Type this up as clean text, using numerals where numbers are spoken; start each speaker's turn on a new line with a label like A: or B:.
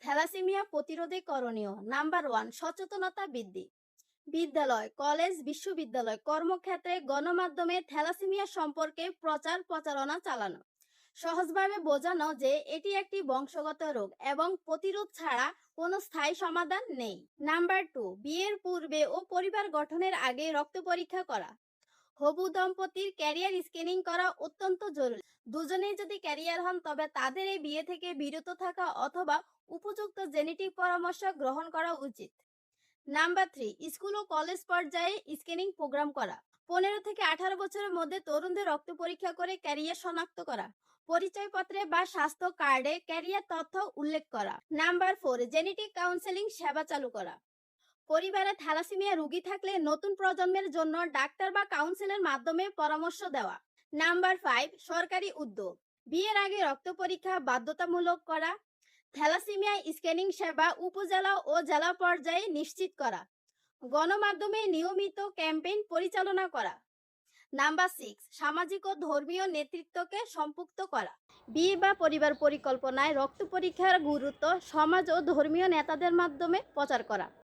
A: Thalassaemia প্রতিরোধে করণীয়। Number 1, সচেতনতা বৃদ্ধি। বিদ্যালয়, কলেজ, বিশ্ববিদ্যালয়, কর্মক্ষেত্রে, গণমাধ্যমে থ্যালাসেমিয়া সম্পর্কে প্রচার প্রচারণা চালানো। সহজভাবে বোঝানো যে এটি একটি বংশগত রোগ এবং প্রতিরোধ ছাড়া কোনো স্থায়ী সমাধান নেই। নাম্বার 2, বিয়ের পূর্বে ও পরিবার গঠনের আগে রক্ত পরীক্ষা করা। হবু দম্পতির ক্যারিয়ার স্ক্রিনিং করা অত্যন্ত জরুরি। দুজনেই যদি ক্যারিয়ার হন তবে তাদের এই বিয়ে থেকে বিরত থাকা অথবা উপযুক্ত জেনেটিক পরামর্শ গ্রহণ করা উচিত। নাম্বার 3, স্কুল ও কলেজ পর্যায়ে স্ক্রিনিং প্রোগ্রাম করা। 15 থেকে 18 বছরের মধ্যে তরুণদের রক্ত পরীক্ষা করে ক্যারিয়ার শনাক্ত করা। পরিচয়পত্রে বা স্বাস্থ্য কার্ডে ক্যারিয়ার তথ্য উল্লেখ করা। নাম্বার 4, জেনেটিক কাউন্সেলিং সেবা চালু করা। পরিবারে থ্যালাসেমিয়া রোগী থাকলে নতুন প্রজন্মের জন্য ডাক্তার বা কাউন্সিলের মাধ্যমে পরামর্শ দেওয়া। নাম্বার 5, সরকারি উদ্যোগ। বিয়ের আগে রক্ত পরীক্ষা বাধ্যতামূলক করা। থ্যালাসেমিয়া স্ক্রিনিং সেবা উপজেলা ও জেলা পর্যায়ে নিশ্চিত করা। গণমাধ্যমে নিয়মিত ক্যাম্পেইন পরিচালনা করা। নাম্বার 6, সামাজিক ও ধর্মীয় নেতৃত্বকে সম্পৃক্ত করা। বিয়ে বা পরিবার পরিকল্পনায় রক্ত পরীক্ষার গুরুত্ব সমাজ ও ধর্মীয় নেতাদের মাধ্যমে প্রচার করা।